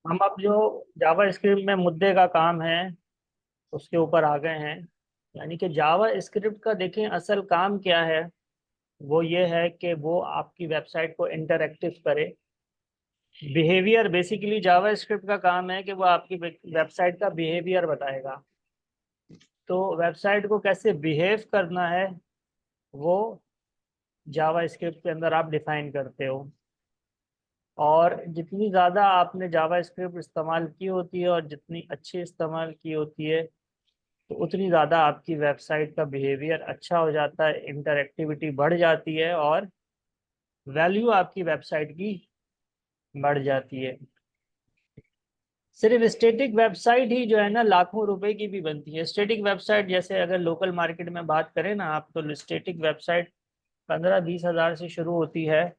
हम अब जो जावा स्क्रिप्ट में मुद्दे का काम है उसके ऊपर आ गए हैं। यानी कि जावा स्क्रिप्ट का देखें असल काम क्या है। वो ये है कि वो आपकी वेबसाइट को इंटरैक्टिव करे। बिहेवियर बेसिकली जावा स्क्रिप्ट का काम है कि वो आपकी वेबसाइट का बिहेवियर बताएगा। तो वेबसाइट को कैसे बिहेव करना है वो जावा स्क्रिप्ट के अंदर आप डिफाइन करते हो। और जितनी ज़्यादा आपने जावा स्क्रिप्ट इस्तेमाल की होती है और जितनी अच्छी इस्तेमाल की होती है तो उतनी ज़्यादा आपकी वेबसाइट का बिहेवियर अच्छा हो जाता है, इंटरएक्टिविटी बढ़ जाती है और वैल्यू आपकी वेबसाइट की बढ़ जाती है। सिर्फ स्टेटिक वेबसाइट ही जो है ना लाखों रुपए की भी बनती है। स्टेटिक वेबसाइट जैसे अगर लोकल मार्केट में बात करें ना आप, तो स्टेटिक वेबसाइट 15-20 हज़ार से शुरू होती है।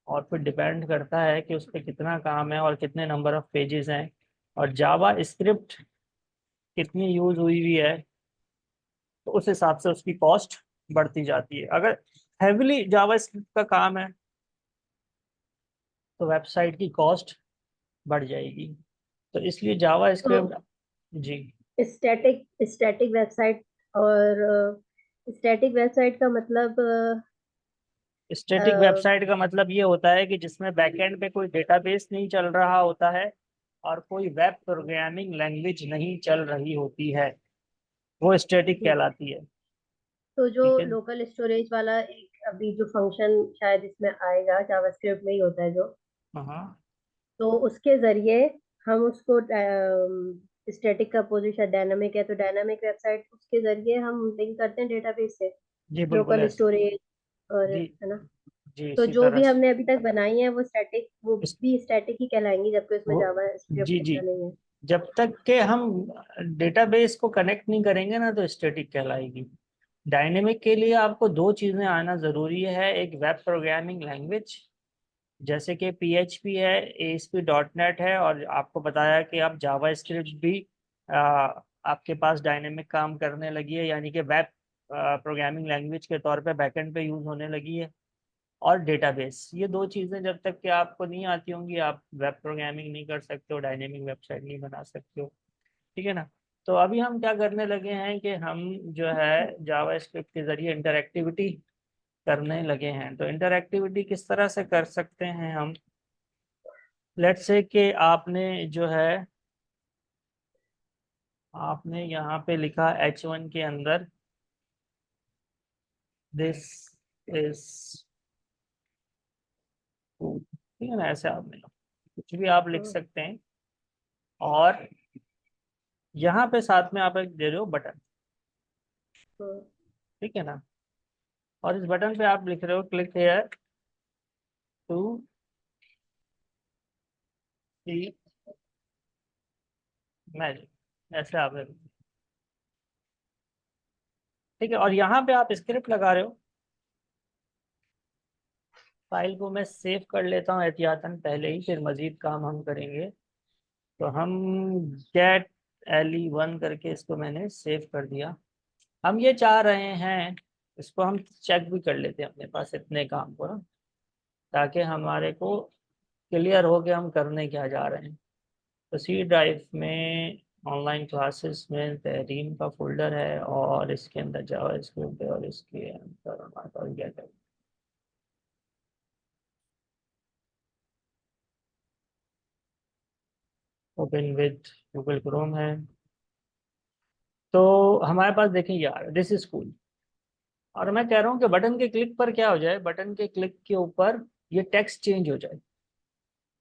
और फिर डिपेंड करता है कि उस पर कितना काम है और कितने नंबर ऑफ पेजेस हैं और जावा स्क्रिप्ट कितनी यूज हुई हुई है, तो उस हिसाब से उसकी कॉस्ट बढ़ती जाती है। अगर हैविली जावा स्क्रिप्ट का काम है तो वेबसाइट की कॉस्ट बढ़ जाएगी। तो इसलिए जावा तो स्क्रिप्ट। जी। स्टैटिक स्टैटिक वेबसाइट और स्टैटिक वेबसाइट का मतलब स्टैटिक वेबसाइट का मतलब ये होता है कि जिसमें बैकएंड पे कोई डेटाबेस नहीं चल रहा होता है और कोई वेब प्रोग्रामिंग लैंग्वेज नहीं चल रही होती है, वो स्टैटिक जी। कहलाती है। तो जो ठीक है। लोकल स्टोरेज वाला एक अभी जो फंक्शन शायद इसमें आएगा जावास्क्रिप्ट में ही होता है जो, हाँ। तो उसके जरिए हम उसको स्टैटिक का पोजीशन डायनामिक है तो डायनामिक वेबसाइट उसके जरिए हम लिंक करते हैं डेटाबेस से, जी बिल्कुल लोकल ऐसे। स्टोरेज और जी। है ना। जी तो इसी जो तरह भी से। हमने अभी तक बनाई है वो स्टैटिक, वो इस, भी स्टैटिक ही कहलाएंगी जबकि उसमें वो जावा जी स्क्रिप्ट जी, नहीं है। जब तक के हम डेटाबेस को कनेक्ट नहीं करेंगे ना तो स्टैटिक कहलाएगी। डायनेमिक के लिए आपको दो चीजें आना जरूरी है, एक वेब प्रोग्रामिंग लैंग्वेज जैसे कि PHP है, ASP.NET है, और आपको बताया कि आप जावा स्क्रिप्ट भी आपके पास डायनेमिक काम करने लगी है, यानी कि वेब प्रोग्रामिंग लैंग्वेज के तौर पे बैकएंड पे यूज होने लगी है। और डेटाबेस, ये दो चीज़ें जब तक कि आपको नहीं आती होंगी आप वेब प्रोग्रामिंग नहीं कर सकते हो, डायनेमिक वेबसाइट नहीं बना सकते हो। ठीक है ना। तो अभी हम क्या करने लगे हैं कि हम जो है जावा स्क्रिप्ट के जरिए इंटरएक्टिविटी करने लगे हैं। तो इंटरएक्टिविटी किस तरह से कर सकते हैं हम। लेट्स से कि आपने जो है आपने यहाँ पे लिखा H1 के अंदर दिस इज फूड। ठीक है ना, ऐसे आपने कुछ भी आप लिख हम्म, सकते हैं। और यहाँ पे साथ में आप एक दे रहे हो बटन। हम्म, ठीक है ना। और इस बटन पे आप लिख रहे हो click here to see magic, ऐसे आप ठीक है। और यहाँ पे आप स्क्रिप्ट लगा रहे हो। फाइल को मैं सेव कर लेता हूँ एहतियातन पहले ही, फिर मजीद काम हम करेंगे। तो हम गेट LE1 करके इसको मैंने सेव कर दिया। हम ये चाह रहे हैं, इसको हम चेक भी कर लेते हैं अपने पास इतने काम को ना, ताकि हमारे को क्लियर हो कि हम करने क्या जा रहे हैं। तो सी ड्राइव में ऑनलाइन क्लासेस में तहरीम का फोल्डर है और इसके अंदर जावा स्क्रिप्ट है और इसके अंदर हमारे पास गेट है। ओपन विद गूगल क्रोम है। तो हमारे पास देखें यार दिस इज कूल। और मैं कह रहा हूँ कि बटन के क्लिक पर क्या हो जाए, बटन के क्लिक के ऊपर ये टेक्स्ट चेंज हो जाए।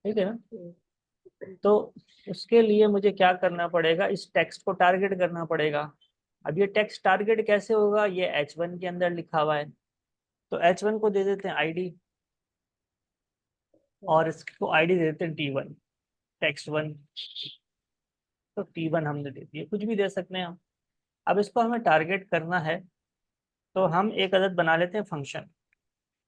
ठीक है ना। हम्म, तो उसके लिए मुझे क्या करना पड़ेगा, इस टेक्स्ट को टारगेट करना पड़ेगा। अब ये टेक्स्ट टारगेट कैसे होगा, ये H1 के अंदर लिखा हुआ है। तो H1 को दे देते हैं ID और इसको ID दे देते हैं T1, टेक्स्ट 1। तो T1 हमने दे दिया, कुछ भी दे सकते हैं हम। अब इसको हमें टारगेट करना है तो हम एक अदद बना लेते हैं फंक्शन।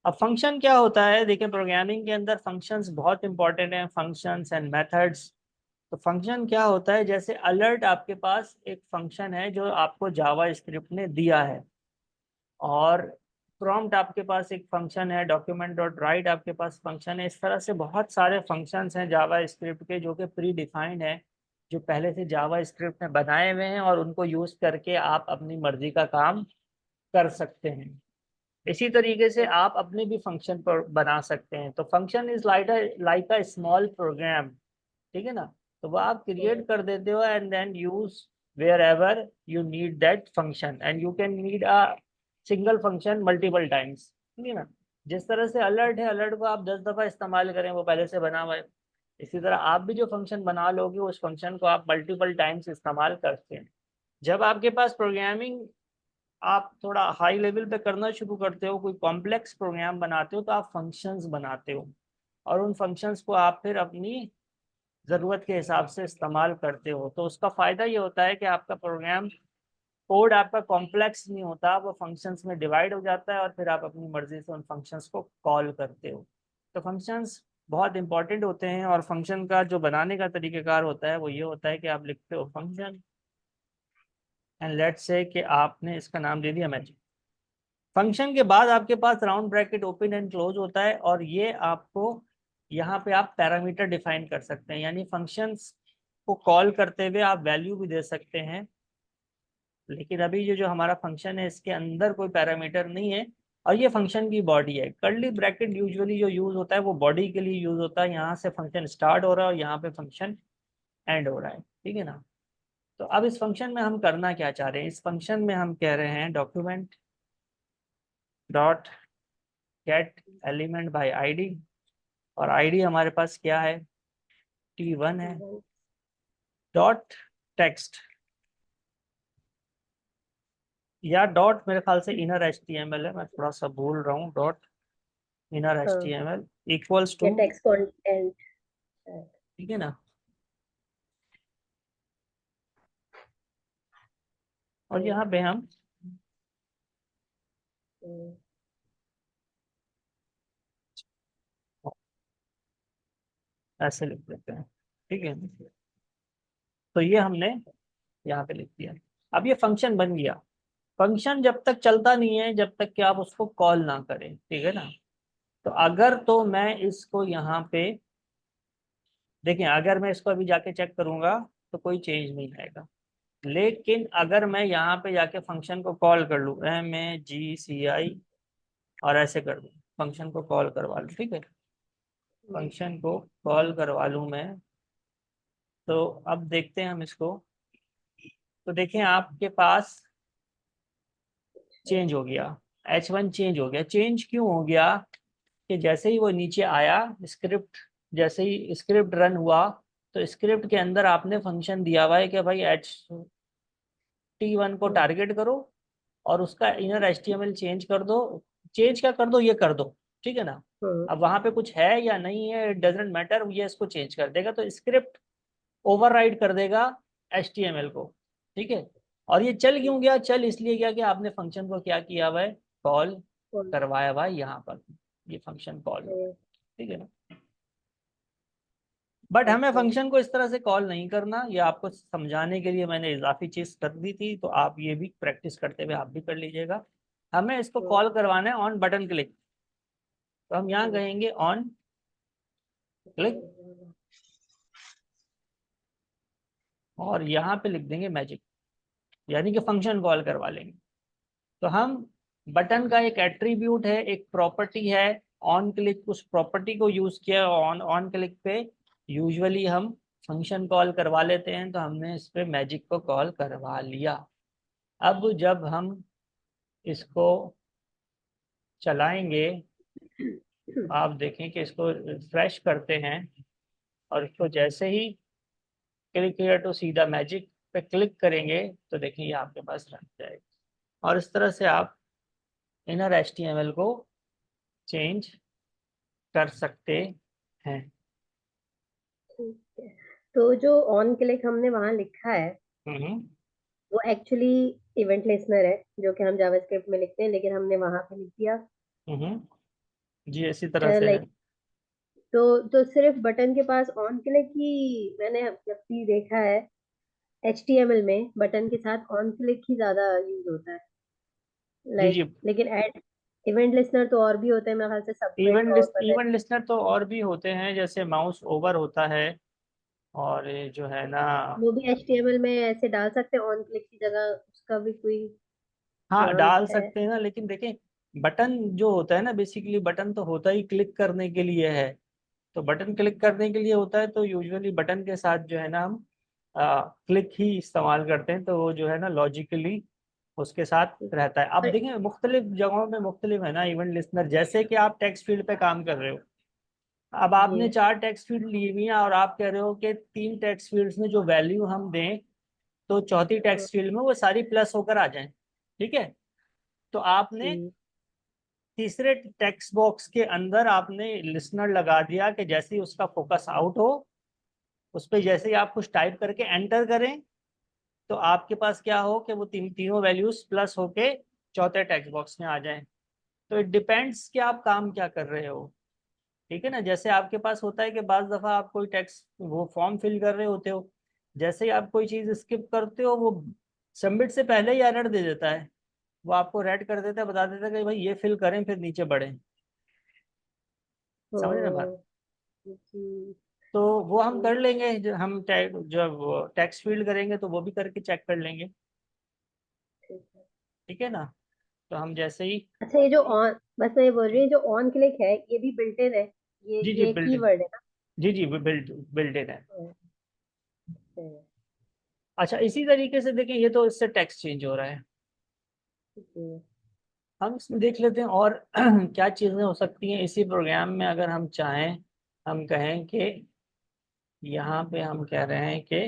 अब फंक्शन क्या होता है, देखिए प्रोग्रामिंग के अंदर फंक्शंस बहुत इंपॉर्टेंट हैं, फंक्शंस एंड मेथड्स। तो फंक्शन क्या होता है, जैसे अलर्ट आपके पास एक फंक्शन है जो आपको जावा स्क्रिप्ट ने दिया है। और प्रॉम्प्ट आपके पास एक फंक्शन है, डॉक्यूमेंट डॉट राइट आपके पास फंक्शन है। इस तरह से बहुत सारे फंक्शंस हैं जावा स्क्रिप्ट के जो कि प्री डिफाइंड है, जो पहले से जावा स्क्रिप्ट में बनाए हुए हैं, और उनको यूज करके आप अपनी मर्जी का काम कर सकते हैं। इसी तरीके से आप अपने भी फंक्शन पर बना सकते हैं। तो function is like a small program, ठीक है ना। तो वो आप क्रिएट कर देते हो and then use wherever you need that function, and you can need a single function multiple times, ठीक है ना। जिस तरह से अलर्ट है, अलर्ट को आप 10 दफा इस्तेमाल करें, वो पहले से बना हुआ है। इसी तरह आप भी जो फंक्शन बना लोगे, उस फंक्शन को आप मल्टीपल टाइम्स इस्तेमाल करते हैं। जब आपके पास प्रोग्रामिंग आप थोड़ा हाई लेवल पे करना शुरू करते हो, कोई कॉम्प्लेक्स प्रोग्राम बनाते हो, तो आप फंक्शंस बनाते हो, और उन फंक्शंस को आप फिर अपनी ज़रूरत के हिसाब से इस्तेमाल करते हो। तो उसका फ़ायदा ये होता है कि आपका प्रोग्राम कोड आपका कॉम्प्लेक्स नहीं होता, वो फंक्शंस में डिवाइड हो जाता है, और फिर आप अपनी मर्जी से उन फंक्शंस को कॉल करते हो। तो फंक्शंस बहुत इंपॉर्टेंट होते हैं, और फंक्शन का जो बनाने का तरीक़ेकार होता है वो ये होता है कि आप लिखते हो फंक्शन, एंड लेट्स से कि आपने इसका नाम दे दिया मैजिक। फंक्शन के बाद आपके पास round bracket open and close होता है, और ये आपको यहाँ पे आप पैरामीटर डिफाइन कर सकते हैं, यानी फंक्शंस को कॉल करते हुए आप वैल्यू भी दे सकते हैं। लेकिन अभी ये जो हमारा फंक्शन है, इसके अंदर कोई पैरामीटर नहीं है, और ये फंक्शन की बॉडी है। कर्ली ब्रैकेट यूजुअली जो यूज होता है वो बॉडी के लिए यूज होता है, यहाँ से फंक्शन स्टार्ट हो रहा है और यहाँ पे फंक्शन एंड हो रहा है, ठीक है ना। तो अब इस फंक्शन में हम करना क्या चाह रहे हैं, इस फंक्शन में हम कह रहे हैं document dot get element by ID, और आईडी हमारे पास क्या है, T1 है। डॉट टेक्स्ट, या डॉट मेरे ख्याल से इनर HTML है, मैं थोड़ा सा भूल रहा हूँ। डॉट इनर हाँ, HTML इक्वल्स या टू, टेक्स्ट कंटेंट। ठीक है ना। और यहाँ पे हम ऐसे लिख देते हैं, ठीक है। तो ये हमने यहाँ पे लिख दिया। अब ये फंक्शन बन गया। फंक्शन जब तक चलता नहीं है जब तक कि आप उसको कॉल ना करें, ठीक है ना। तो अगर तो मैं इसको यहाँ पे देखें, अगर मैं इसको अभी जाके चेक करूंगा तो कोई चेंज नहीं आएगा। लेकिन अगर मैं यहाँ पे जाके फंक्शन को कॉल कर लूँ, MAGCI, और ऐसे कर दूँ, फंक्शन को कॉल करवा लूँ, ठीक है, फंक्शन को कॉल करवा लूँ मैं, तो अब देखते हैं हम इसको। तो देखें आपके पास चेंज हो गया, H1 चेंज हो गया। चेंज क्यों हो गया, कि जैसे ही वो नीचे आया स्क्रिप्ट, जैसे ही स्क्रिप्ट रन हुआ, तो स्क्रिप्ट के अंदर आपने फंक्शन दिया हुआ है कि भाई T1 को टारगेट करो, और उसका इनर HTML चेंज कर दो। चेंज क्या कर दो, ये कर दो, ठीक है ना। अब वहां पे कुछ है या नहीं है, इट डजेंट मैटर, ये इसको चेंज कर देगा। तो स्क्रिप्ट ओवरराइड कर देगा HTML को, ठीक है। और ये चल क्यों गया, चल इसलिए गया कि आपने फंक्शन को क्या किया हुआ है, कॉल करवाया हुआ है यहाँ पर, ये फंक्शन कॉल हो रहा है, ठीक है ना। बट हमें फंक्शन को इस तरह से कॉल नहीं करना, ये आपको समझाने के लिए मैंने इजाफी चीज कर दी थी, तो आप ये भी प्रैक्टिस करते हुए आप भी कर लीजिएगा। हमें इसको कॉल करवाना है ऑन बटन क्लिक। तो हम यहाँ कहेंगे ऑन क्लिक, और यहाँ पे लिख देंगे मैजिक, यानी कि फंक्शन कॉल करवा लेंगे। तो हम बटन का एक एट्रीब्यूट है, एक प्रॉपर्टी है ऑन क्लिक, उस प्रॉपर्टी को यूज किया ऑन ऑन क्लिक पे यूजुअली हम फंक्शन कॉल करवा लेते हैं। तो हमने इस पे मैजिक को कॉल करवा लिया। अब जब हम इसको चलाएंगे, आप देखें कि इसको रिफ्रेश करते हैं, और इसको जैसे ही click here to see the magic पे क्लिक करेंगे, तो देखिए ये आपके पास रन जाएगा। और इस तरह से आप इनर HTML को चेंज कर सकते हैं। ठीक है। तो जो ऑन क्लिक हमने वहां लिखा है, हम्म वो एक्चुअली इवेंट लिसनर है, जो कि हम जावास्क्रिप्ट में लिखते हैं, लेकिन हमने वहां पे लिख दिया जी, इसी तरह से है। लाइक। तो सिर्फ बटन के पास ऑन क्लिक ही मैंने जब भी देखा है, HTML में बटन के साथ ऑन क्लिक ही ज्यादा यूज होता है जी जी, लाइक। लेकिन इवेंट लिसनर तो और भी होते हैं मेरे ख्याल से, सबमिट और पता इवेंट लिस्टनर तो और भी होते हैं, जैसे माउस ओवर होता है, और ये जो है ना, वो भी HTML में ऐसे डाल सकते हैं ऑन क्लिक की जगह, उसका भी कोई हाँ चांस डाल है? सकते हैं ना, लेकिन देखें बटन जो होता है ना, बेसिकली बटन तो होता ही क्लिक करने के लिए है। तो बटन क्लिक करने के लिए होता है, तो यूजुअली बटन के साथ जो है ना हम क्लिक ही इस्तेमाल करते हैं, तो वो जो है ना लॉजिकली उसके साथ रहता है। अब और देखें मुख्तलिफ जगहों में मुख्तलिफ है ना इवेंट लिस्नर, जैसे कि आप टेक्स्ट फील्ड पे काम कर रहे हो, अब जी। आपने 4 टेक्स्ट फील्ड ली हुई हैं और आप कह रहे हो कि 3 टेक्स्ट फील्ड्स में जो वैल्यू हम दें, तो चौथी टेक्स्ट फील्ड में वो सारी प्लस होकर आ जाएं। ठीक है, तो आपने जी। तीसरे टेक्स्ट बॉक्स के अंदर आपने लिसनर लगा दिया कि जैसे ही उसका फोकस आउट हो, उस पर जैसे ही आप कुछ टाइप करके एंटर करें, तो आपके पास क्या हो कि वो तीनों वैल्यूज प्लस होके चौथे टेक्स्ट बॉक्स में आ जाएं। तो इट डिपेंड्स कि आप काम क्या कर रहे हो। ठीक है ना, जैसे आपके पास होता है कि बाज दफा आप कोई टेक्स्ट वो फॉर्म फिल कर रहे होते हो, जैसे ही आप कोई चीज स्किप करते हो, वो सबमिट से पहले ही एरर दे देता है, वो आपको रेड कर देता है, बता देता है कि भाई ये फिल करें फिर नीचे बढ़ें। समझ रहे हैं बात? तो जी। तो वो हम तो कर लेंगे, जब टेक्स्ट फील्ड करेंगे तो वो भी करके चेक कर लेंगे। ठीक है। ठीक है ना, तो हम जैसे ही, अच्छा, ये जो ऑन, बस मैं ये बोल रही हूँ, जो ऑन क्लिक है ये भी बिल्ट इन है? ये जी जी ये बिल्ड, कीवर्ड है ना? जी जी बिल्ड इन है। अच्छा। अच्छा, इसी तरीके से देखें, ये तो इससे टेक्स्ट चेंज हो रहा है, जी। हम इसमें देख लेते हैं और क्या चीज़ें हो सकती हैं इसी प्रोग्राम में, अगर हम चाहें। हम कहें कि यहाँ पे हम कह रहे हैं कि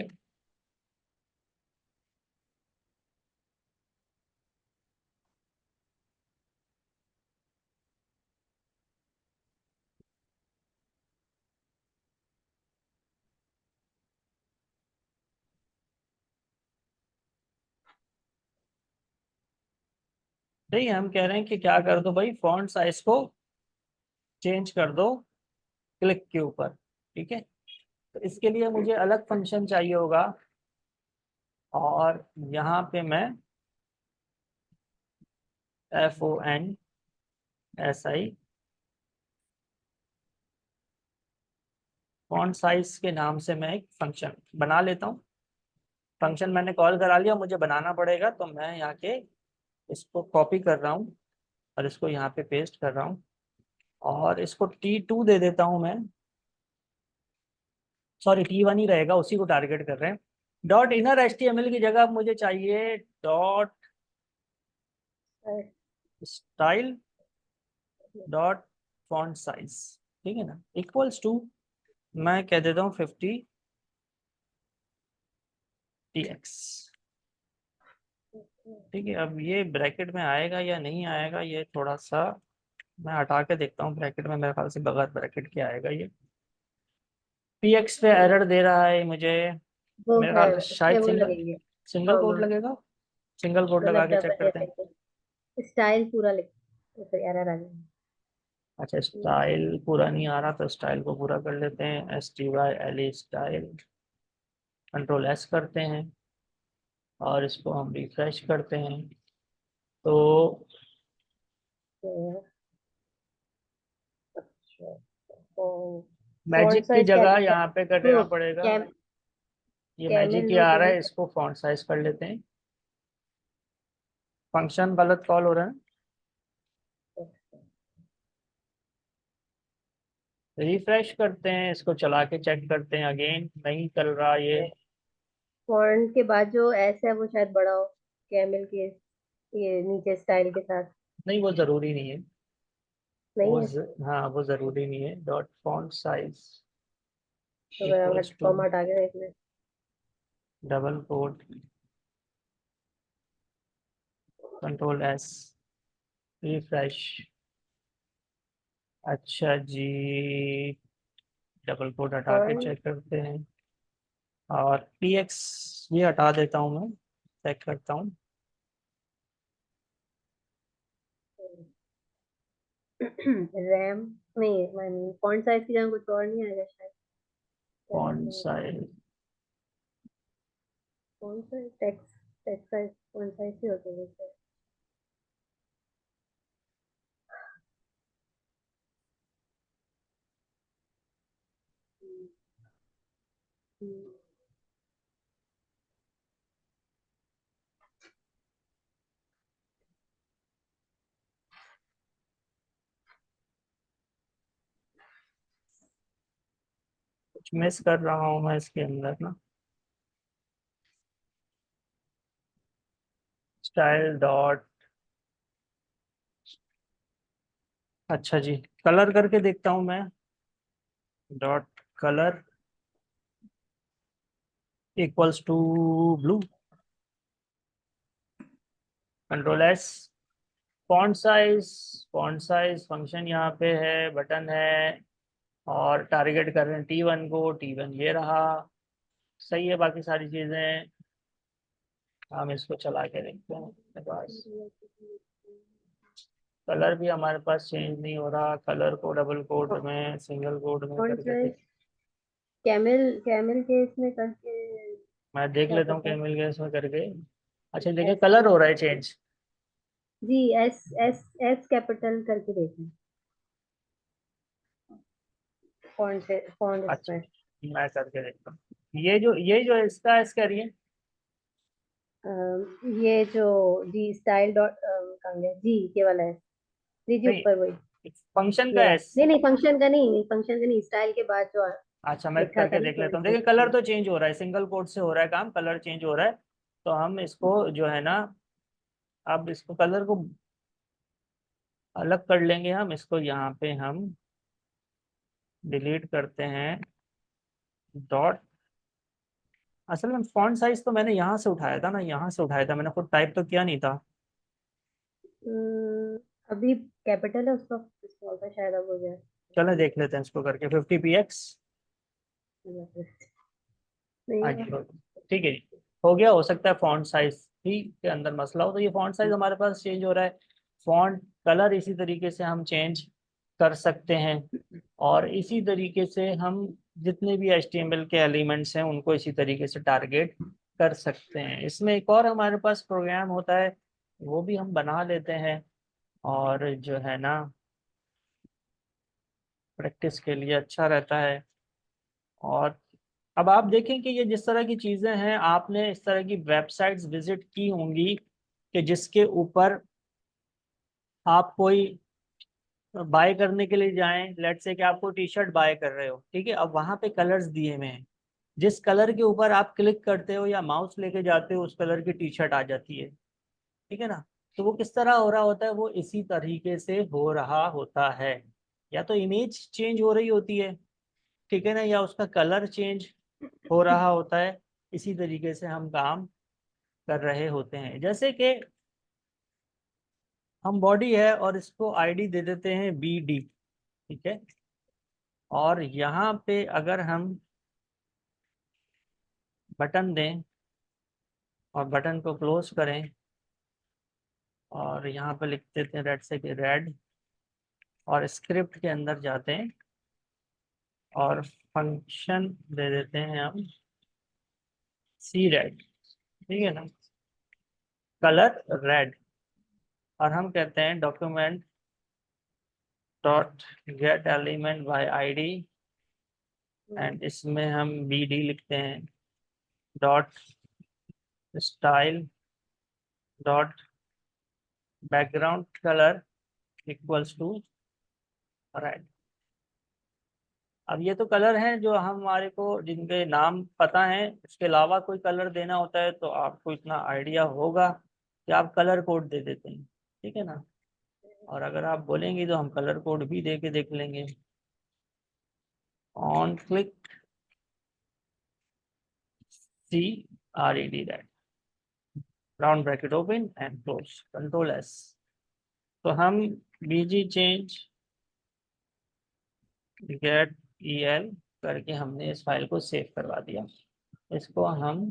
नहीं, हम कह रहे हैं कि क्या कर दो भाई, फॉन्ट साइज को चेंज कर दो क्लिक के ऊपर। ठीक है, तो इसके लिए मुझे अलग फंक्शन चाहिए होगा, और यहाँ पे मैं FONTSI फॉन्ट साइज के नाम से मैं एक फंक्शन बना लेता हूँ। फंक्शन मैंने कॉल करा लिया, मुझे बनाना पड़ेगा, तो मैं यहाँ के इसको कॉपी कर रहा हूँ और इसको यहाँ पे पेस्ट कर रहा हूँ, और इसको T2 दे देता हूँ मैं। सॉरी, T1 ही रहेगा, उसी को टारगेट कर रहे हैं। डॉट इनर HTML की जगह अब मुझे चाहिए dot style dot font size. ठीक है ना, इक्वल्स टू, मैं कह देता हूँ 50 px। ठीक है, अब ये ब्रैकेट में आएगा या नहीं आएगा, ये थोड़ा सा मैं हटा के देखता हूँ ब्रैकेट में, मेरे ख्याल से बगैर ब्रैकेट के आएगा ये। px पे एरर दे रहा है मुझे, वो मेरे है, ख्याल से उसमें शायद वो सिंगल लगेंगे। सिंगल कोड कॉमा, लगेगा, सिंगल कोड लगा मतलब के चेक डबल करते हैं। स्टाइल पूरा लिख, तो फिर एरर आ जाएगा। अच्छा, स्टाइल पूरा नहीं आ रहा, तो स्टाइल को पूरा कर लेते हैं, STYLE स्टाइल, कंट्रोल S करते हैं, और इसको हम रिफ्रेश करते हैं। तो तो अच्छा, तो फॉन्ट मैजिक की साइज क्या जगह लिखा है? यहाँ पे कर देना वो पड़ेगा, ये मैजिक कैमल ही आ लोगो रहा है, लिखा इसको फॉन्ट साइज कर लेते हैं। फंक्शन गलत कॉल हो रहा है, है। रिफ्रेश करते हैं, इसको चला के चेक करते हैं, अगेन नहीं चल रहा ये। फॉन्ट के बाद जो एस है वो शायद बड़ा हो, कैमल के ये नीचे स्टाइल के साथ। नहीं, वो ज़रूरी नहीं है, नहीं है? हाँ वो ज़रूरी नहीं है। डॉट फॉन्ट साइज तो फिर हम इक्वल्स टू कॉमा हटा के देख लें। Double quote control S, refresh. अच्छा जी, डबल कोट हटा के फॉन्ट, चेक करते हैं, और px भी हटा देता हूँ मैं, चेक करता हूँ। रैम, नहीं आई मीन फॉन्ट साइज की जगह कुछ और नहीं आएगा शायद। Font size, font size, text, text size, font size ही होते हैं वैसे। कुछ मिस कर रहा हूँ मैं इसके अंदर ना। स्टाइल डॉट, अच्छा जी, कलर करके देखता हूँ मैं। Dot colour equals to blue. Control S. Font size function यहाँ पे है, बटन है, और टारगेट कर रहे हैं T1 को। T1 ये रहा, सही है। बाकी सारी चीजें हम इसको चला के देखते हैं अपने पास। कलर भी हमारे पास चेंज नहीं हो रहा, कलर को डबल कोड में, सिंगल कोड में फॉन्ट करके साइज देख। कैमल कैमल के इसमें करके मैं देख क्या लेता हूँ पता। कैमल गैस में करके। अच्छा देखिए, एस कलर हो रहा है चेंज। जी, एस एस एस कैपिटल करके देखें फॉन्ट से, फॉन्ट अच्छा, इसमें। मैं करके देखता हूँ। ये जो इसका एस करिए। ये जो जी स्टाइल डॉट कहाँ गया जी, ये वाला है। जी जी, नहीं, ऊपर वही। फंक्शन ये का रहा। एस। नहीं नहीं, फंक्शन का नहीं, फंक्शन का नहीं, स्टाइल के बाद जो अच्छा, मैं लिखा था करके ना देख लेता फॉन्ट हूँ। से। देखिए कलर तो चेंज हो रहा है, सिंगल कोड से हो रहा है काम, कलर चेंज हो रहा है। तो हम इसको जो है ना, अब इसको कलर को अलग कर लेंगे हम इसको। यहाँ पे हम डिलीट करते हैं डॉट। असल में फॉन्ट साइज तो मैंने यहाँ से उठाया था ना, यहाँ से उठाया था मैंने, खुद टाइप तो किया नहीं था। अभी कैपिटल है उसका, स्मॉल था शायद, अब हो गया। चलो देख लेते हैं इसको करके। 50px। नहीं हाँ जी, हुआ। ठीक है जी। हो गया। हो सकता है फॉन्ट साइज ही के अंदर मसला हो, तो ये फॉन्ट साइज हमारे पास चेंज हो रहा है। फॉन्ट कलर इसी तरीके से हम चेंज कर सकते हैं। और इसी तरीके से हम जितने भी HTML के एलिमेंट्स हैं उनको इसी तरीके से टारगेट कर सकते हैं। इसमें एक और हमारे पास प्रोग्राम होता है, वो भी हम बना लेते हैं। और जो है ना, प्रैक्टिस के लिए अच्छा रहता है। और अब आप देखें कि ये जिस तरह की चीज़ें हैं, आपने इस तरह की वेबसाइट्स विजिट की होंगी कि जिसके ऊपर आप कोई बाय करने के लिए जाएं। लेट्स से कि आपको टी शर्ट बाय कर रहे हो, ठीक है। अब वहां पे कलर्स दिए हुए हैं, जिस कलर के ऊपर आप क्लिक करते हो या माउस लेके जाते हो उस कलर की टी शर्ट आ जाती है, ठीक है ना। तो वो किस तरह हो रहा होता है, वो इसी तरीके से हो रहा होता है। या तो इमेज चेंज हो रही होती है, ठीक है ना, या उसका कलर चेंज हो रहा होता है। इसी तरीके से हम काम कर रहे होते हैं। जैसे कि हम बॉडी है और इसको आईडी दे देते हैं BD, ठीक है। और यहाँ पे अगर हम बटन दें और बटन को क्लोज करें, और यहाँ पे लिख देते हैं रेड से कि रेड, और स्क्रिप्ट के अंदर जाते हैं और फंक्शन दे देते हैं हम सी रेड, ठीक है ना, कलर रेड। और हम कहते हैं document dot get element by ID, and इसमें हम BD लिखते हैं dot style dot background colour equals to red. अब ये तो कलर हैं जो हमारे को जिनके नाम पता है। इसके अलावा कोई कलर देना होता है तो आपको इतना आइडिया होगा कि आप कलर कोड दे देते हैं, ठीक है ना। और अगर आप बोलेंगे तो हम कलर कोड भी दे के देख लेंगे। On click CRED red, round bracket open and close, control S। तो हम BG चेंज गेट EL करके हमने इस फाइल को सेव करवा दिया। इसको हम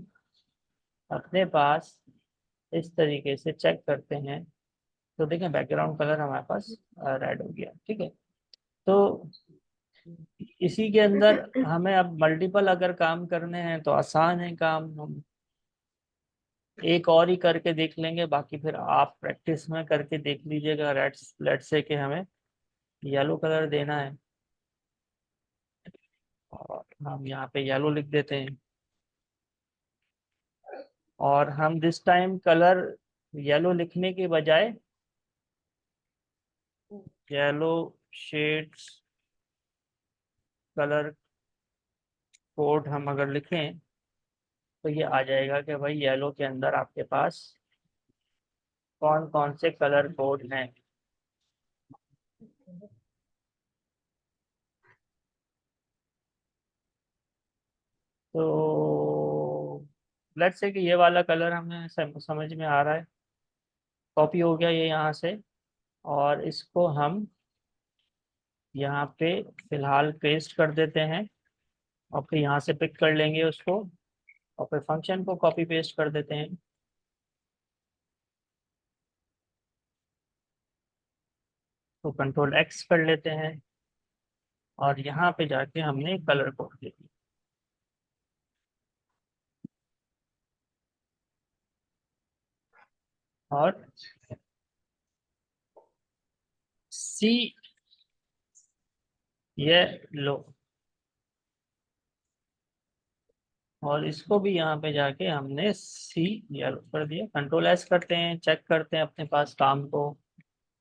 अपने पास इस तरीके से चेक करते हैं, तो देखें बैकग्राउंड कलर हमारे पास रेड हो गया, ठीक है। तो इसी के अंदर हमें अब मल्टीपल अगर काम करने हैं तो आसान है काम। हम एक और ही करके देख लेंगे, बाकी फिर आप प्रैक्टिस में करके देख लीजिएगा। रेड, लेट से कि हमें येलो कलर देना है, और हम यहाँ पे येलो लिख देते हैं। और हम दिस टाइम कलर येलो लिखने के बजाय येलो शेड्स कलर कोड हम अगर लिखें तो ये आ जाएगा कि भाई येलो के अंदर आपके पास कौन कौन से कलर कोड हैं। तो लेट्स से कि ये वाला कलर हमें समझ में आ रहा है, कॉपी हो गया ये यहाँ से। और इसको हम यहाँ पे फिलहाल पेस्ट कर देते हैं, और फिर यहाँ से पिक कर लेंगे उसको, और फिर फंक्शन को कॉपी पेस्ट कर देते हैं। तो कंट्रोल एक्स कर लेते हैं, और यहाँ पे जाके हमने कलर कोड दे दिया। और सी ये लो, और इसको भी यहाँ पे जाके हमने सी येलो कर दिया। कंट्रोल एस करते हैं, चेक करते हैं अपने पास काम को,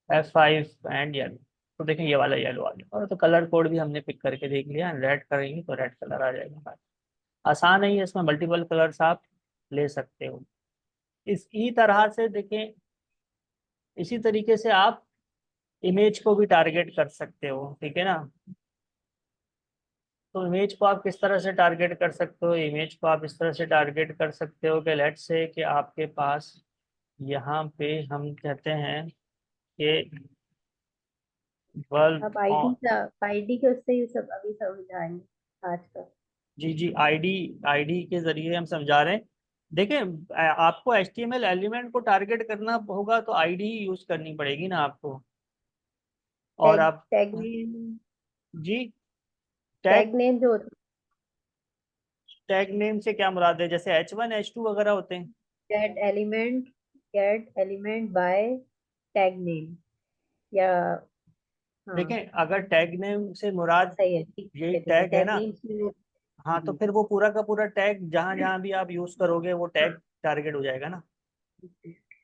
F5 एंड येलो। तो देखें ये वाला येलो आ गया, और तो कलर कोड भी हमने पिक करके देख लिया। रेड करेंगे तो रेड कलर आ जाएगा। आसान है ये, इसमें मल्टीपल कलर्स आप ले सकते हो। इसी तरह से देखें, इसी तरीके से आप इमेज को भी टारगेट कर सकते हो, ठीक है ना। तो इमेज को आप किस तरह से टारगेट कर सकते हो? इमेज को आप इस तरह से टारगेट कर सकते हो कि लेट्स से कि आपके पास यहाँ पे हम कहते हैं कि बल्ब आप ऑन। आईडी के उससे ही सब अभी समझाएंगे आज का। जी जी, आईडी, आईडी के जरिए हम समझा रहे हैं। देखिए आपको HTML एलिमेंट को टारगेट करना होगा तो आईडी ही यूज करनी पड़ेगी ना आपको। और टैग आप, टैग नेम जी, टैग, टैग नेम जो होता टैग नेम से क्या मुराद है? जैसे H1 H2 वगैरह होते हैं। है, gate element bye tag name, या हाँ, देखें अगर टैग नेम से मुराद सही है, ठीक यही है ठीक है, टैग है टैग ना, नेम में। हाँ, तो जी फिर वो पूरा का पूरा टैग जहां जहां भी आप यूज करोगे वो टैग टारगेट हो जाएगा ना।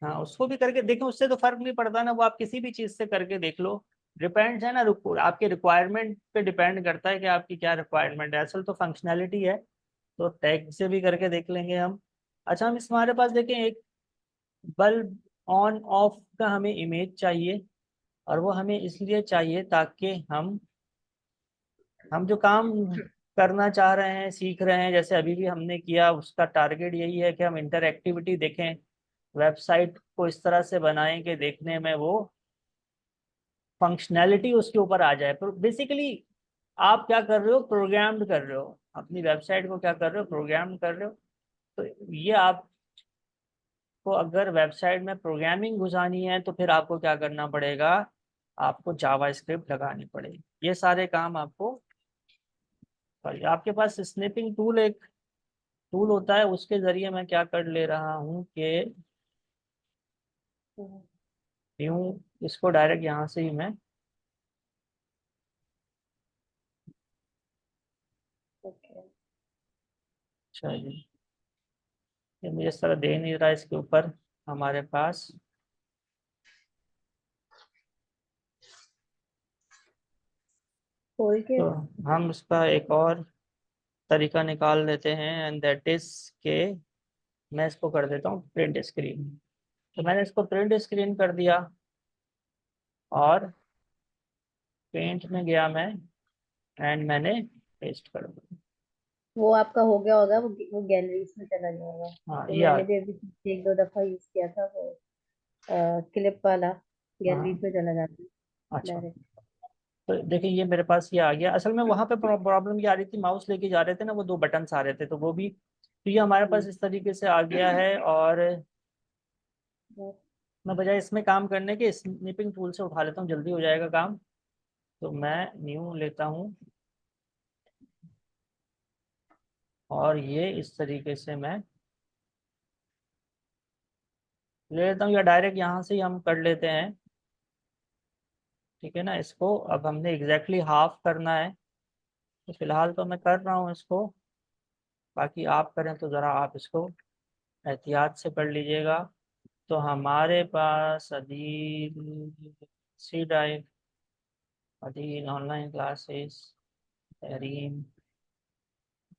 हाँ, उसको भी करके देखें, उससे तो फर्क नहीं पड़ता ना, वो आप किसी भी चीज से करके देख लो। डिपेंड्स है ना, आपके रिक्वायरमेंट पे डिपेंड करता है कि आपकी क्या रिक्वायरमेंट है। असल तो फंक्शनैलिटी है, तो टैग से भी करके देख लेंगे हम। अच्छा, हम इस हमारे पास देखें एक बल्ब ऑन ऑफ का हमें इमेज चाहिए, और वो हमें इसलिए चाहिए ताकि हम जो काम करना चाह रहे हैं, सीख रहे हैं, जैसे अभी भी हमने किया, उसका टारगेट यही है कि हम इंटरएक्टिविटी देखें, वेबसाइट को इस तरह से बनाएं कि देखने में वो फंक्शनैलिटी उसके ऊपर आ जाए। तो बेसिकली आप क्या कर रहे हो? प्रोग्राम्ड कर रहे हो अपनी वेबसाइट को, क्या कर रहे हो? प्रोग्राम कर रहे हो। तो ये आपको अगर वेबसाइट में प्रोग्रामिंग घुसानी है तो फिर आपको क्या करना पड़ेगा? आपको जावा स्क्रिप्ट लगानी पड़ेगी। ये सारे काम आपको, आपके पास स्निपिंग टूल एक टूल होता है, उसके जरिए मैं क्या कर ले रहा हूँ कि यूं इसको डायरेक्ट यहाँ से ही मैं, ओके। अच्छा जी, ये मुझे इस तरह दे नहीं रहा इसके ऊपर हमारे पास। खोल के। तो हम इसका एक और तरीका निकाल लेते हैं, एंड दैट इज के मैं इसको कर देता हूँ प्रिंट स्क्रीन। तो मैंने इसको प्रिंट स्क्रीन कर दिया, और पेंट में गया मैं, एंड मैंने पेस्ट कर दिया। वो आपका हो गया होगा, वो गैलरीज में चला जाएगा। हाँ तो ये आ, मैंने भी अभी एक दो दफा यूज किया था वो, क्लिप वाला, हाँ, गैलरीज में चला जाता है अच्छा। डायरेक्ट। तो देखिए ये मेरे पास ये आ गया। असल में वहां पे प्रॉब्लम ये आ रही थी, माउस लेके जा रहे थे ना, वो दो बटन्स आ रहे थे, तो वो भी, तो ये हमारे पास इस तरीके से आ गया है। और मैं बजाय इसमें काम करने के स्निपिंग टूल से उठा लेता हूँ, जल्दी हो जाएगा काम। तो मैं न्यू लेता हूँ, और ये इस तरीके से मैं ले लेता हूँ, या डायरेक्ट यहाँ से ही हम कर लेते हैं, ठीक है ना। इसको अब हमने एग्जैक्टली हाफ करना है, तो फिलहाल तो मैं कर रहा हूँ इसको, बाकी आप करें तो ज़रा आप इसको एहतियात से पढ़ लीजिएगा। तो हमारे पास Adeel C drive, Adeel online classes, Tahreem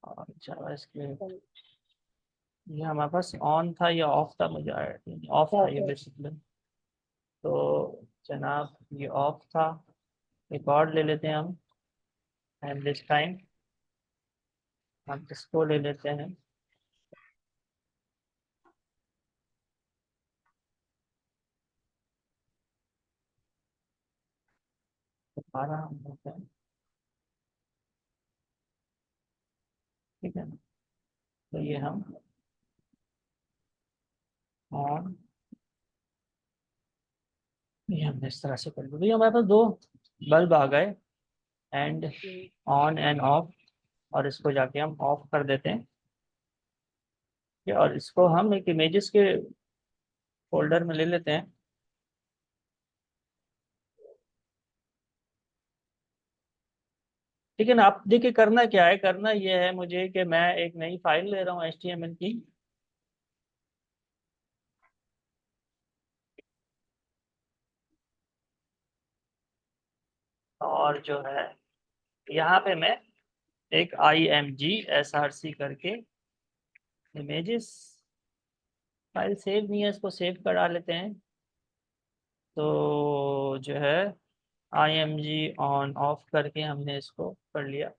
और जावास्क्रिप्ट, ये हमारे पास ऑन था या ऑफ था, मुझे ऑफ था ये बेसिकली। तो जनाब ये ऑफ था, रिकॉर्ड ले लेते हैं हम, एंड दिस टाइम हम इसको ले लेते हैं। दोबारा हम लेते हैं, ठीक है ना। तो ये हम ऑन, ये हमने इस तरह से कर लिया। तो ये हमारे पास दो बल्ब आ गए, एंड ऑन एंड ऑफ, और इसको जाके हम ऑफ कर देते हैं। और इसको हम एक इमेजेस के फोल्डर में ले लेते हैं। ठीक है ना। आप देखिए करना क्या है, करना ये है मुझे कि मैं एक नई फाइल ले रहा हूँ HTML की, और जो है यहाँ पे मैं एक img src करके इमेजेस, फाइल सेव नहीं है, इसको सेव करा लेते हैं। तो जो है img ऑन ऑफ करके हमने इसको कर लिया,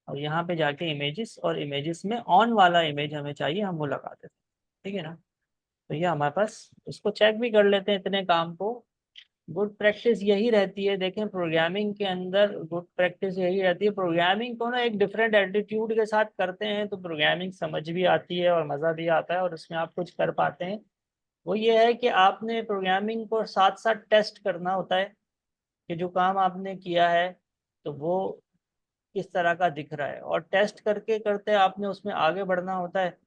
और यहाँ पे जाके इमेजेस, और इमेजेस में ऑन वाला इमेज हमें चाहिए, हम वो लगा देते हैं। ठीक है ना। तो ये हमारे पास, इसको चेक भी कर लेते हैं इतने काम को। गुड प्रैक्टिस यही रहती है, देखें प्रोग्रामिंग के अंदर गुड प्रैक्टिस यही रहती है, प्रोग्रामिंग को ना एक डिफरेंट एटीट्यूड के साथ करते हैं तो प्रोग्रामिंग समझ भी आती है और मज़ा भी आता है और उसमें आप कुछ कर पाते हैं। वो ये है कि आपने प्रोग्रामिंग को साथ साथ टेस्ट करना होता है कि जो काम आपने किया है तो वो किस तरह का दिख रहा है, और टेस्ट करके करते आपने उसमें आगे बढ़ना होता है।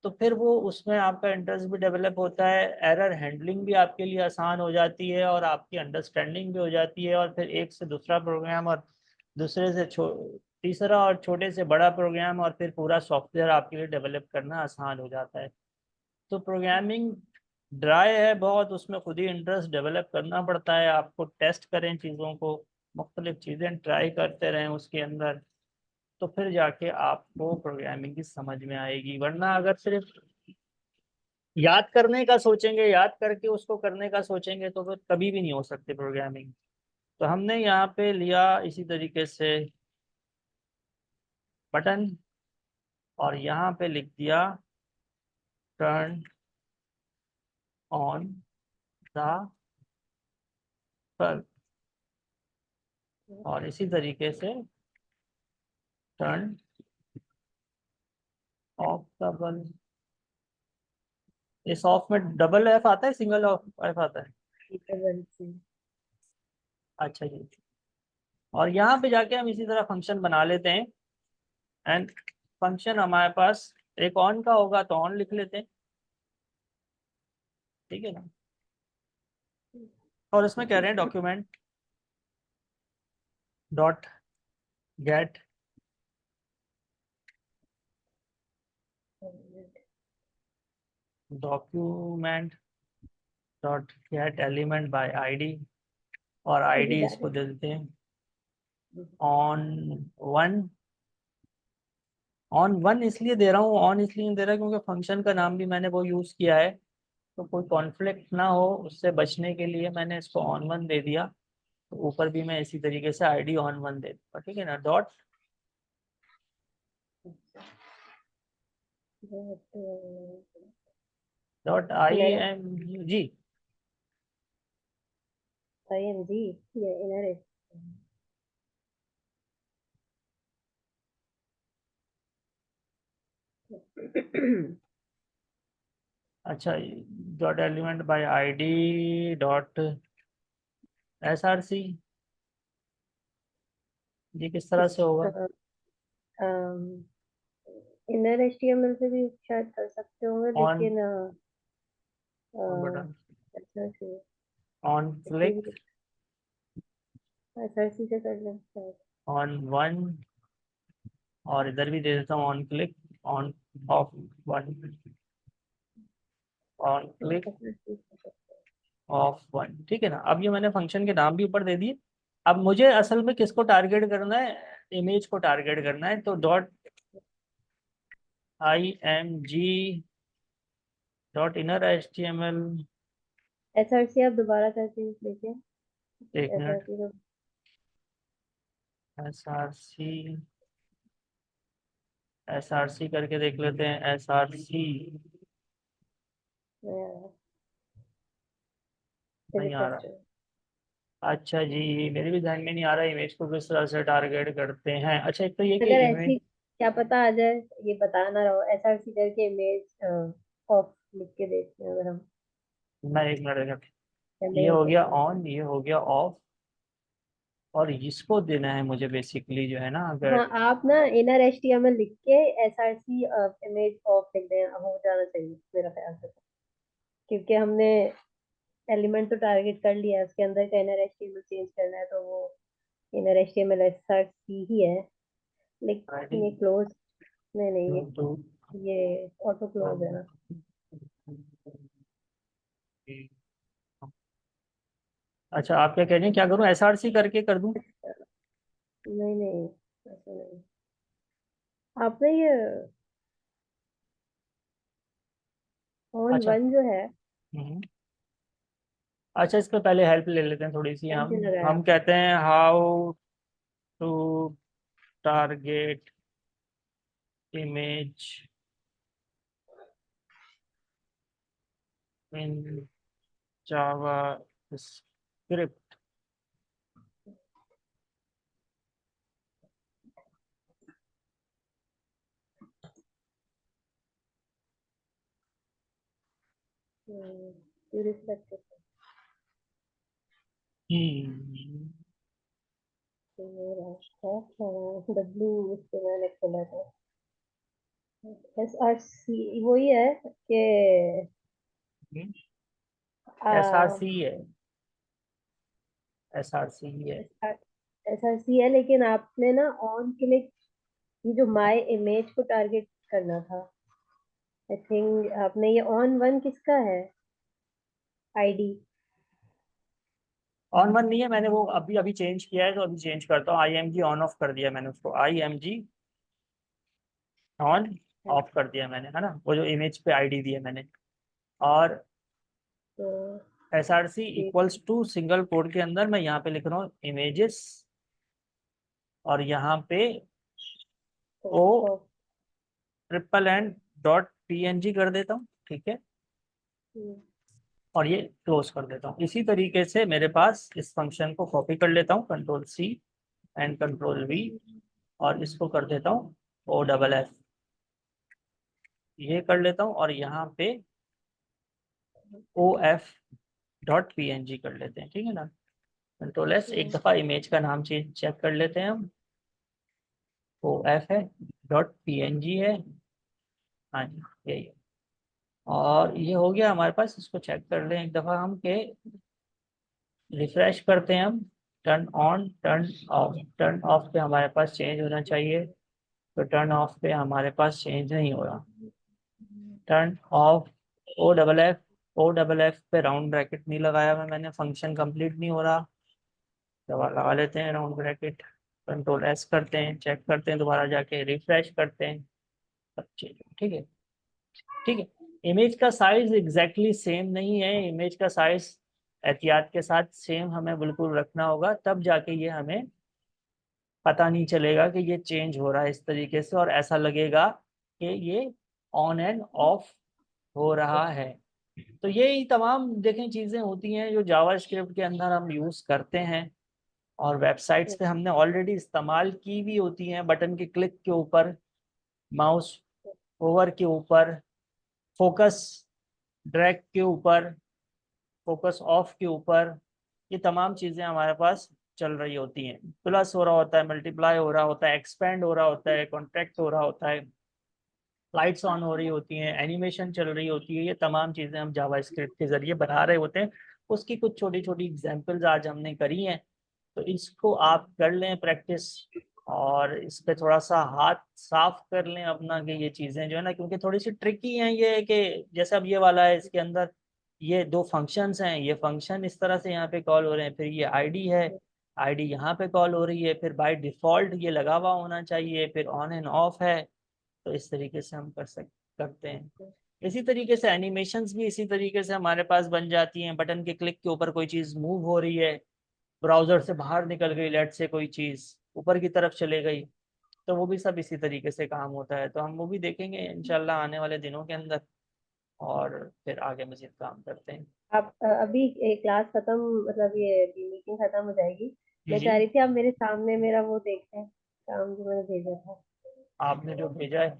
तो फिर वो उसमें आपका इंटरेस्ट भी डेवलप होता है, एरर हैंडलिंग भी आपके लिए आसान हो जाती है और आपकी अंडरस्टैंडिंग भी हो जाती है, और फिर एक से दूसरा प्रोग्राम, और दूसरे से तीसरा और छोटे से बड़ा प्रोग्राम, और फिर पूरा सॉफ्टवेयर आपके लिए डेवलप करना आसान हो जाता है। तो प्रोग्रामिंग ड्राई है बहुत, उसमें खुद ही इंटरेस्ट डेवलप करना पड़ता है, आपको टेस्ट करें चीज़ों को, मुख्तलिफ चीज़ें ट्राई करते रहें उसके अंदर, तो फिर जाके आपको प्रोग्रामिंग की समझ में आएगी। वरना अगर सिर्फ याद करने का सोचेंगे, याद करके उसको करने का सोचेंगे, तो फिर कभी भी नहीं हो सकती प्रोग्रामिंग। तो हमने यहाँ पे लिया इसी तरीके से बटन, और यहाँ पे लिख दिया टर्न ऑन द बल्ब, और इसी तरीके से टर्न ऑफ द बल्ब। इस ऑफ में डबल एफ आता है, सिंगल ऑफ एफ आता है? अच्छा जी। और यहाँ पे जाके हम इसी तरह फंक्शन बना लेते हैं, एंड फंक्शन हमारे पास एक ऑन का होगा तो ऑन लिख लेते हैं, ठीक है ना। और इसमें कह रहे हैं document dot gate document dot get element by ID, और आईडी इसको दे देते हैं ऑन वन। ऑन वन इसलिए दे रहा हूँ, ऑन इसलिए नहीं दे रहा क्योंकि फंक्शन का नाम भी मैंने वो यूज़ किया है, तो कोई कॉन्फ्लिक्ट ना हो उससे बचने के लिए मैंने इसको ऑन वन दे दिया। तो ऊपर भी मैं इसी तरीके से आईडी ऑन वन दे दूँगा, ठीक है ना। Dot I M G. IMG, yeah, inner अच्छा, dot element by ID dot SRC, ये किस तरह से होगा? इनर HTML से भी शायद कर सकते होंगे, ऑन लेकिन बटन, अच्छा से ऑन क्लिक, SRC से कर लें शायद। ऑन वन और इधर भी दे देता हूँ on click, on off one, on click of one, ठीक है ना। अब ये मैंने फंक्शन के नाम भी ऊपर दे दिए। अब मुझे असल में किसको टारगेट करना है, इमेज को टारगेट करना है, तो dot img dot inner html। SRC आप दोबारा करके देखिए। एक मिनट, SRC तो src, src करके देख लेते हैं, src नहीं आ रहा। रिफ्रेश। अच्छा जी, मेरे भी ध्यान में नहीं आ रहा इमेज को किस तरह से टारगेट करते हैं। अच्छा, एक तो ये कि अगर इमेज, ऐसी क्या पता आ जाए, ये बता ना रहो, SRC करके इमेज ऑफ लिख के देखते हैं अगर हम मैं एक मिनट, ये इमेज हो गया देखते हैं। ऑन, ये हो गया ऑफ, और इसको देना है मुझे बेसिकली जो है ना, अगर हाँ, आप ना इनर HTML लिख के SRC इमेज ऑफ लिख दें, हो जाना चाहिए मेरा ख्याल से, क्योंकि हमने एलिमेंट तो टारगेट कर लिया है, उसके अंदर का इनर HTML चेंज करना है, तो वो इनर HTML SRC ही है। आईडी लेकिन ये क्लोज, नहीं नहीं, टू, ये ऑटो क्लोज है ना। अच्छा आप क्या कह रहे हैं, क्या करूं, एसआरसी करके कर दूं? नहीं नहीं, ऐसा नहीं। आपने ये ऑन अच्छा। वन जो है, हम्म। अच्छा, इस पे पहले हेल्प ले लेते हैं थोड़ी सी। कैसे हम लगाया हम आपने? कहते हैं how to target image in JavaScript. Reflect hmm. W, इस पे मैंने खोला था। SRC वही है कि एसआरसी है, एसआरसी है। SRC है, लेकिन आपने ना ऑन क्लिक, ये जो माय इमेज को टारगेट करना था। आई थिंक आपने ये ऑन वन किसका है आईडी? ऑन वन नहीं है, मैंने वो अभी अभी चेंज किया है, तो अभी चेंज करता हूँ। आईएमजी ऑन ऑफ कर दिया मैंने उसको, आईएमजी ऑन ऑफ कर दिया मैंने, है ना, वो जो इमेज पे आईडी दी है मैंने। और तो S R C equals to single code के अंदर मैं यहाँ पे लिख रहा हूँ इमेजेस, और यहाँ पे ओ ट्रिपल एन डॉट png कर देता हूँ, ठीक है। और ये क्लोज कर देता हूँ। इसी तरीके से मेरे पास इस फंक्शन को कॉपी कर लेता हूँ, control C and control V, और इसको कर देता हूँ ओ डबल एफ, ये कर लेता हूँ, और यहाँ पे ओ एफ डॉट png कर लेते हैं, ठीक है ना। कंट्रोल एस, एक दफ़ा इमेज का नाम चेंज चेक कर लेते हैं हम। ओ एफ है, डॉट png है, हाँ जी यही है। और ये हो गया हमारे पास, इसको चेक कर लें एक दफ़ा हम, के रिफ्रेश करते हैं हम, turn on turn off, turn off पे हमारे पास चेंज होना चाहिए, तो टर्न ऑफ पे हमारे पास चेंज नहीं हो रहा। Turn off, O double F पे राउंड ब्रैकेट नहीं लगाया हुआ मैंने, फंक्शन कंप्लीट नहीं हो रहा। दबा लगा लेते हैं राउंड ब्रैकेट, कंट्रोल एस करते हैं, चेक करते हैं, दोबारा जाके रिफ्रेश करते हैं, सब चेंज, ठीक है। ठीक है, इमेज का साइज एग्जैक्टली सेम नहीं है, इमेज का साइज एहतियात के साथ सेम हमें बिल्कुल रखना होगा, तब जाके ये हमें पता नहीं चलेगा कि ये चेंज हो रहा है इस तरीके से, और ऐसा लगेगा कि ये ऑन एंड ऑफ हो रहा है। तो यही तमाम देखें चीज़ें होती हैं जो जावास्क्रिप्ट के अंदर हम यूज़ करते हैं, और वेबसाइट्स पे हमने ऑलरेडी इस्तेमाल की भी होती हैं। बटन के क्लिक के ऊपर, माउस ओवर के ऊपर, फोकस ड्रैग के ऊपर, फोकस ऑफ के ऊपर, ये तमाम चीज़ें हमारे पास चल रही होती हैं। प्लस हो रहा होता है, मल्टीप्लाई हो रहा होता है, एक्सपेंड हो रहा होता है, कॉन्ट्रैक्ट हो रहा होता है, लाइट्स ऑन हो रही होती हैं, एनिमेशन चल रही होती है। ये तमाम चीज़ें हम जावास्क्रिप्ट के ज़रिए बना रहे होते हैं। उसकी कुछ छोटी छोटी एग्जांपल्स आज हमने करी हैं, तो इसको आप कर लें प्रैक्टिस, और इस पे थोड़ा सा हाथ साफ कर लें अपना, कि ये चीज़ें जो है ना, क्योंकि थोड़ी सी ट्रिकी हैं ये, कि जैसे अब ये वाला है, इसके अंदर ये दो फंक्शंस हैं, ये फंक्शन इस तरह से यहाँ पे कॉल हो रहे हैं, फिर ये आईडी है, आईडी यहाँ पे कॉल हो रही है, फिर बाय डिफॉल्ट ये लगा हुआ होना चाहिए, फिर ऑन एंड ऑफ है। तो इस तरीके से हम करते हैं। इसी तरीके से एनिमेशंस भी इसी तरीके से हमारे पास बन जाती हैं। बटन के क्लिक के ऊपर कोई चीज़ मूव हो रही है, ब्राउजर से बाहर निकल गई, लेट से कोई चीज़ ऊपर की तरफ चले गई, तो वो भी सब इसी तरीके से काम होता है। तो हम वो भी देखेंगे इंशाल्लाह आने वाले दिनों के अंदर, और फिर आगे मजीद काम करते हैं। आप अभी क्लास खत्म, मतलब ये मीटिंग खत्म हो जाएगी, जी मैं जी। चाह रही थी आप मेरे सामने मेरा वो देखें, काम जो मैंने भेजा था। आपने जो भेजा है,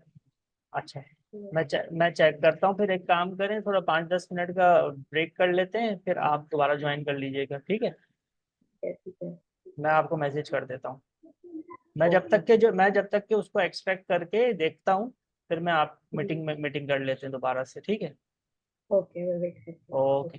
अच्छा, हम्म, मैं चेक करता हूँ। फिर एक काम करें, थोड़ा 5-10 मिनट का ब्रेक कर लेते हैं, फिर आप दोबारा ज्वाइन कर लीजिएगा, ठीक है? ठीक है। मैं आपको मैसेज कर देता हूँ। ओके मैं जब तक के उसको एक्सपेक्ट करके देखता हूँ, फिर मैं आप जी, मीटिंग कर लेते हैं दोबारा से, ठीक है? ओके मैं वेट करती हूँ। ओके।